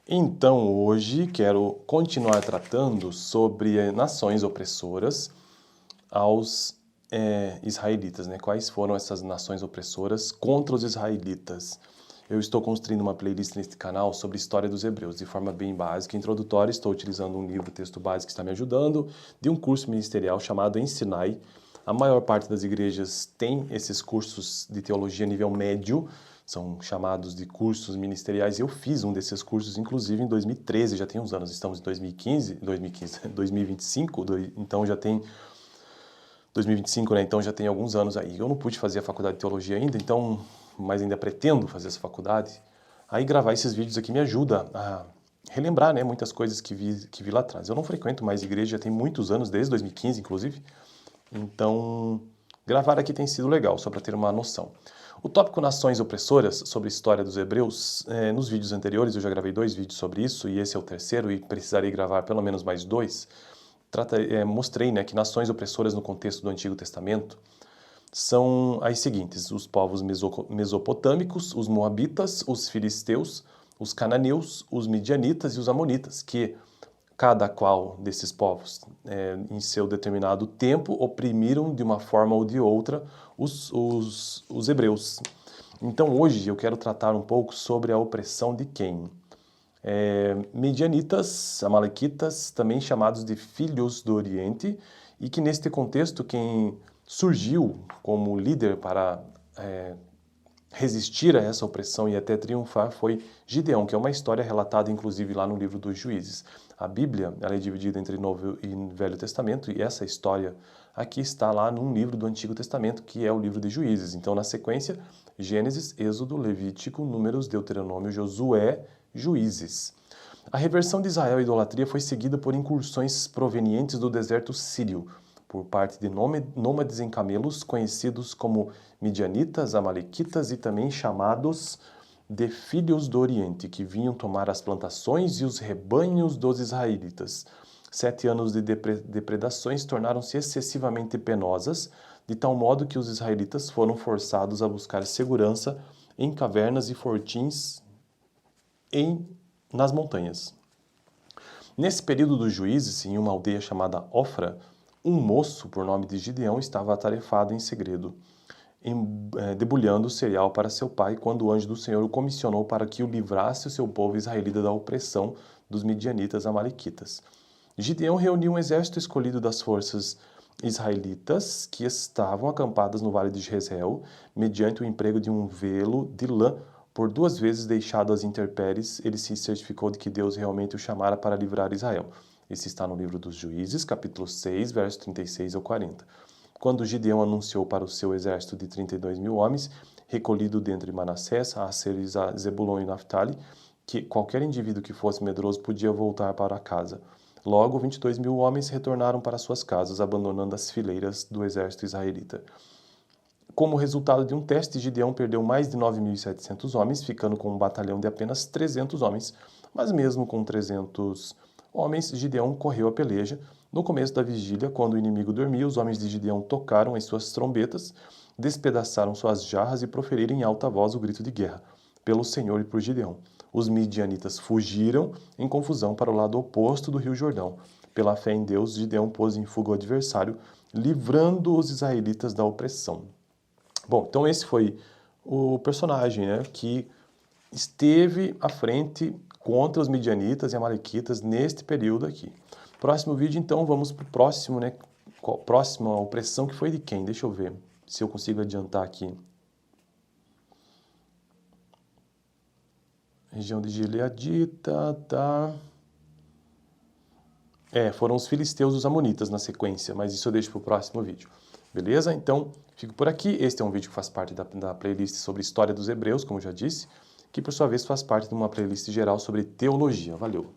Então, hoje quero continuar tratando sobre nações opressoras aos israelitas, né? Quais foram essas nações opressoras contra os israelitas? Eu estou construindo uma playlist neste canal sobre história dos hebreus, de forma bem básica e introdutória. Estou utilizando um livro, texto básico que está me ajudando, de um curso ministerial chamado Ensinai. A maior parte das igrejas tem esses cursos de teologia nível médio, são chamados de cursos ministeriais. Eu fiz um desses cursos, inclusive, em 2013, já tem uns anos. Estamos em 2025, então já tem 2025, né? Então já tem alguns anos aí. Eu não pude fazer a faculdade de teologia ainda, então, mas ainda pretendo fazer essa faculdade. Aí gravar esses vídeos aqui me ajuda a relembrar, né, muitas coisas que vi lá atrás. Eu não frequento mais igreja, já tem muitos anos, desde 2015, inclusive. Então, gravar aqui tem sido legal, só para ter uma noção. O tópico Nações Opressoras, sobre a história dos hebreus, nos vídeos anteriores eu já gravei 2 vídeos sobre isso, e esse é o terceiro, e precisarei gravar pelo menos mais 2. Mostrei, né, que nações opressoras no contexto do Antigo Testamento são as seguintes: os povos mesopotâmicos, os moabitas, os filisteus, os cananeus, os midianitas e os amonitas, que cada qual desses povos, em seu determinado tempo, oprimiram de uma forma ou de outra os hebreus. Então hoje eu quero tratar um pouco sobre a opressão de quem? Midianitas, amalequitas, também chamados de filhos do Oriente, e que neste contexto quem surgiu como líder para resistir a essa opressão e até triunfar foi Gideão, que é uma história relatada inclusive lá no livro dos Juízes. A Bíblia, ela é dividida entre Novo e Velho Testamento, e essa história aqui está lá num livro do Antigo Testamento, que é o livro de Juízes. Então, na sequência, Gênesis, Êxodo, Levítico, Números, Deuteronômio, Josué, Juízes. A reversão de Israel à idolatria foi seguida por incursões provenientes do deserto sírio, por parte de nômades em camelos, conhecidos como midianitas, amalequitas e também chamados de filhos do Oriente, que vinham tomar as plantações e os rebanhos dos israelitas. 7 anos de depredações tornaram-se excessivamente penosas, de tal modo que os israelitas foram forçados a buscar segurança em cavernas e fortins nas montanhas. Nesse período dos juízes, em uma aldeia chamada Ofra, um moço, por nome de Gideão, estava atarefado em segredo, debulhando cereal para seu pai, quando o anjo do Senhor o comissionou para que o livrasse o seu povo israelita da opressão dos midianitas amalequitas. Gideão reuniu um exército escolhido das forças israelitas que estavam acampadas no vale de Jezreel, mediante o emprego de um velo de lã. Por 2 vezes deixado às intempéries, ele se certificou de que Deus realmente o chamara para livrar Israel. Esse está no livro dos Juízes, capítulo 6, versos 36 ao 40. Quando Gideão anunciou para o seu exército de 32 mil homens, recolhido dentre Manassés, Asser, Zebulon e Naftali, que qualquer indivíduo que fosse medroso podia voltar para casa. Logo, 22 mil homens retornaram para suas casas, abandonando as fileiras do exército israelita. Como resultado de um teste, Gideão perdeu mais de 9.700 homens, ficando com um batalhão de apenas 300 homens. Mas mesmo com 300 homens, Gideão correu a peleja. No começo da vigília, quando o inimigo dormia, os homens de Gideão tocaram as suas trombetas, despedaçaram suas jarras e proferiram em alta voz o grito de guerra, pelo Senhor e por Gideão. Os midianitas fugiram em confusão para o lado oposto do rio Jordão. Pela fé em Deus, Gideão pôs em fuga o adversário, livrando os israelitas da opressão. Bom, então esse foi o personagem, né, que esteve à frente contra os midianitas e amalequitas neste período aqui. Próximo vídeo, então, vamos para o próximo, né? Próxima opressão que foi de quem? Deixa eu ver se eu consigo adiantar aqui. Região de Gileadita, tá? Foram os filisteus e os amonitas na sequência, mas isso eu deixo para o próximo vídeo. Beleza? Então, fico por aqui. Este é um vídeo que faz parte da playlist sobre história dos hebreus, como já disse, que por sua vez faz parte de uma playlist geral sobre teologia. Valeu!